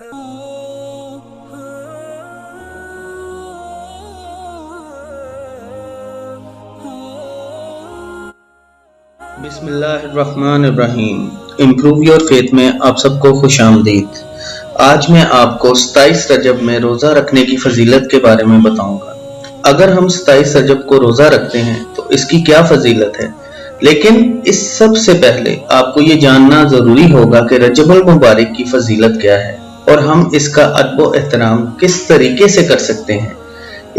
بسم اللہ الرحمن الرحیم۔ امپروو یور فیتھ میں آپ سب کو خوش آمدید۔ آج میں آپ کو 27 رجب میں روزہ رکھنے کی فضیلت کے بارے میں بتاؤں گا۔ اگر ہم 27 رجب کو روزہ رکھتے ہیں تو اس کی کیا فضیلت ہے، لیکن اس سب سے پہلے آپ کو یہ جاننا ضروری ہوگا کہ رجب المبارک کی فضیلت کیا ہے اور ہم اس کا ادب و احترام کس طریقے سے کر سکتے ہیں۔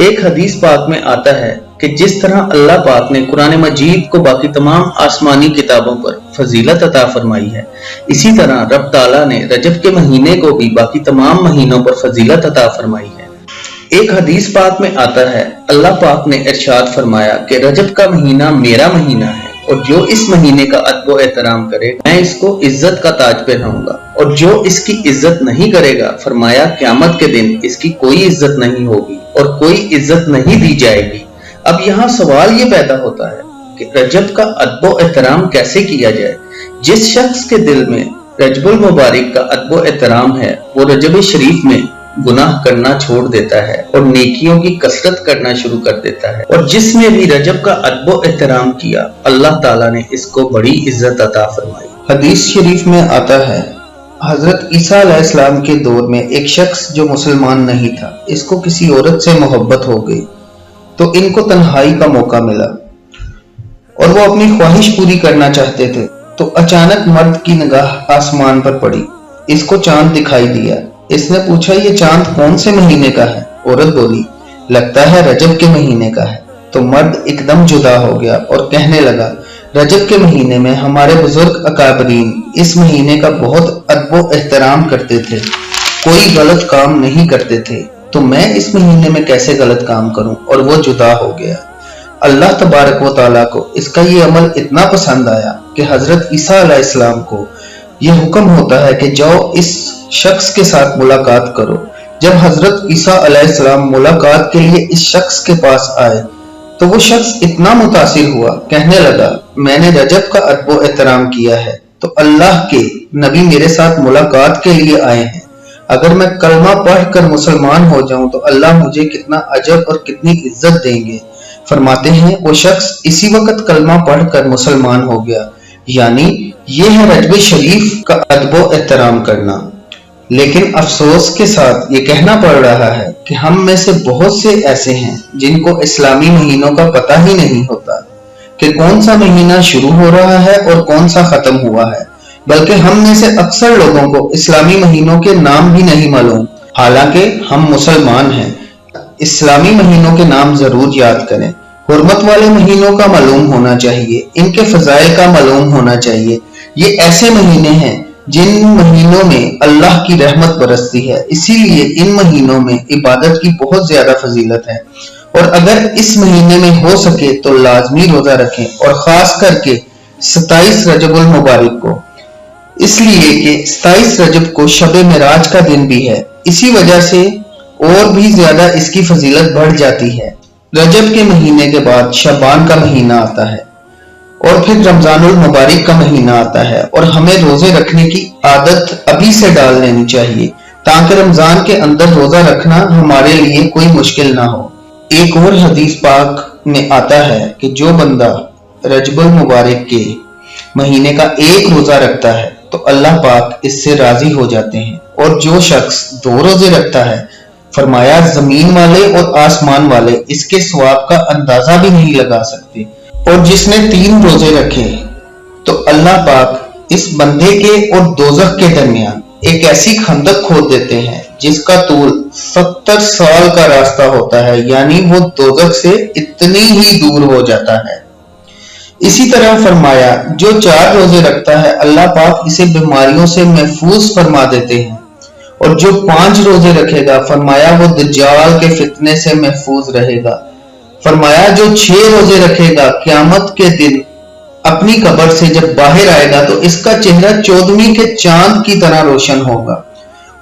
ایک حدیث پاک میں آتا ہے کہ جس طرح اللہ پاک نے قرآن مجید کو باقی تمام آسمانی کتابوں پر فضیلت عطا فرمائی ہے، اسی طرح رب تعالیٰ نے رجب کے مہینے کو بھی باقی تمام مہینوں پر فضیلت عطا فرمائی ہے۔ ایک حدیث پاک میں آتا ہے، اللہ پاک نے ارشاد فرمایا کہ رجب کا مہینہ میرا مہینہ ہے، اور جو اس مہینے کا ادب و احترام کرے میں اس کو عزت کا تاج پہناؤں گا، اور جو اس کی عزت نہیں کرے گا، فرمایا قیامت کے دن اس کی کوئی عزت نہیں ہوگی اور کوئی عزت نہیں دی جائے گی۔ اب یہاں سوال یہ پیدا ہوتا ہے کہ رجب کا ادب و احترام کیسے کیا جائے؟ جس شخص کے دل میں رجب المبارک کا ادب و احترام ہے، وہ رجب شریف میں گناہ کرنا چھوڑ دیتا ہے اور نیکیوں کی کثرت کرنا شروع کر دیتا ہے، اور جس نے بھی رجب کا ادب و احترام کیا، اللہ تعالیٰ نے اس کو بڑی عزت عطا فرمائی۔ حدیث شریف میں آتا ہے، حضرت عیسی علیہ السلام کے دور میں ایک شخص جو مسلمان نہیں تھا، اس کو کسی عورت سے محبت ہو گئی تو ان کو تنہائی کا موقع ملا اور وہ اپنی خواہش پوری کرنا چاہتے تھے، تو اچانک مرد کی نگاہ آسمان پر پڑی، اس کو چاند دکھائی دیا۔ اس نے پوچھا، یہ چاند کون سے مہینے کا ہے؟ عورت بولی، لگتا ہے رجب کے مہینے کا ہے۔ تو مرد ایک دم جدا ہو گیا اور کہنے لگا، رجب کے مہینے میں ہمارے بزرگ اکابرین اس مہینے کا بہت ادب و احترام کرتے تھے، کوئی غلط کام نہیں کرتے تھے، تو میں اس مہینے میں کیسے غلط کام کروں؟ اور وہ جدا ہو گیا۔ اللہ تبارک و تعالیٰ کو اس کا یہ عمل اتنا پسند آیا کہ حضرت عیسی علیہ السلام کو یہ حکم ہوتا ہے کہ جاؤ اس شخص کے ساتھ ملاقات کرو۔ جب حضرت عیسی علیہ السلام ملاقات کے لیے اس شخص کے پاس آئے تو وہ شخص اتنا متاثر ہوا، کہنے لگا، میں نے رجب کا ادب و احترام کیا ہے تو اللہ کے نبی میرے ساتھ ملاقات کے لیے آئے ہیں، اگر میں کلمہ پڑھ کر مسلمان ہو جاؤں تو اللہ مجھے کتنا اجر اور کتنی عزت دیں گے۔ فرماتے ہیں وہ شخص اسی وقت کلمہ پڑھ کر مسلمان ہو گیا، یعنی یہ ہے رجب شریف کا ادب و احترام کرنا۔ لیکن افسوس کے ساتھ یہ کہنا پڑ رہا ہے کہ ہم میں سے بہت سے ایسے ہیں جن کو اسلامی مہینوں کا پتہ ہی نہیں ہوتا کہ کون سا مہینہ شروع ہو رہا ہے اور کون سا ختم ہوا ہے، بلکہ ہم میں سے اکثر لوگوں کو اسلامی مہینوں کے نام بھی نہیں معلوم، حالانکہ ہم مسلمان ہیں۔ اسلامی مہینوں کے نام ضرور یاد کریں، حرمت والے مہینوں کا معلوم ہونا چاہیے، ان کے فضائل کا معلوم ہونا چاہیے۔ یہ ایسے مہینے ہیں جن مہینوں میں اللہ کی رحمت برستی ہے، اسی لیے ان مہینوں میں عبادت کی بہت زیادہ فضیلت ہے، اور اگر اس مہینے میں ہو سکے تو لازمی روزہ رکھیں، اور خاص کر کے 27 رجب المبارک کو، اس لیے کہ 27 رجب کو شب معراج کا دن بھی ہے، اسی وجہ سے اور بھی زیادہ اس کی فضیلت بڑھ جاتی ہے۔ رجب کے مہینے کے بعد شعبان کا مہینہ آتا ہے، اور پھر رمضان المبارک کا مہینہ آتا ہے، اور ہمیں روزے رکھنے کی عادت ابھی سے ڈال لینی چاہیے تاکہ رمضان کے اندر روزہ رکھنا ہمارے لیے کوئی مشکل نہ ہو۔ ایک اور حدیث پاک میں آتا ہے کہ جو بندہ رجب المبارک کے مہینے کا ایک روزہ رکھتا ہے تو اللہ پاک اس سے راضی ہو جاتے ہیں، اور جو شخص 2 روزے رکھتا ہے، فرمایا زمین والے اور آسمان والے اس کے ثواب کا اندازہ بھی نہیں لگا سکتے، اور جس نے 3 روزے رکھے تو اللہ پاک اس بندے کے اور دوزخ کے درمیان ایک ایسی خندق کھود دیتے ہیں جس کا طول 70 سال کا راستہ ہوتا ہے، یعنی وہ دوزخ سے اتنی ہی دور ہو جاتا ہے۔ اسی طرح فرمایا جو 4 روزے رکھتا ہے اللہ پاک اسے بیماریوں سے محفوظ فرما دیتے ہیں، اور جو 5 روزے رکھے گا، فرمایا وہ دجال کے فتنے سے محفوظ رہے گا۔ فرمایا جو 6 روزے رکھے گا، قیامت کے دن اپنی قبر سے جب باہر آئے گا تو اس کا چہرہ 14ویں کے چاند کی طرح روشن ہوگا،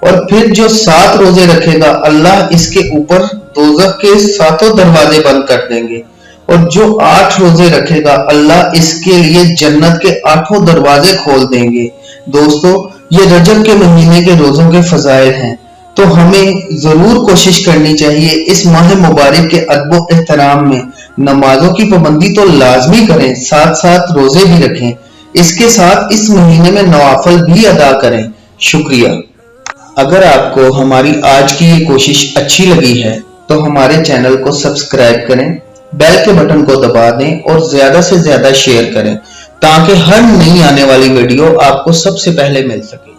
اور پھر جو 7 روزے رکھے گا، اللہ اس کے اوپر دوزخ کے 7 دروازے بند کر دیں گے، اور جو 8 روزے رکھے گا، اللہ اس کے لیے جنت کے 8 دروازے کھول دیں گے۔ دوستو، یہ رجب کے مہینے کے روزوں کے فضائل ہیں، تو ہمیں ضرور کوشش کرنی چاہیے اس ماہ مبارک کے ادب و احترام میں نمازوں کی پابندی تو لازمی کریں، ساتھ ساتھ روزے بھی رکھیں، اس کے ساتھ اس مہینے میں نوافل بھی ادا کریں۔ شکریہ۔ اگر آپ کو ہماری آج کی یہ کوشش اچھی لگی ہے تو ہمارے چینل کو سبسکرائب کریں، بیل کے بٹن کو دبا دیں اور زیادہ سے زیادہ شیئر کریں تاکہ ہر نئی آنے والی ویڈیو آپ کو سب سے پہلے مل سکے۔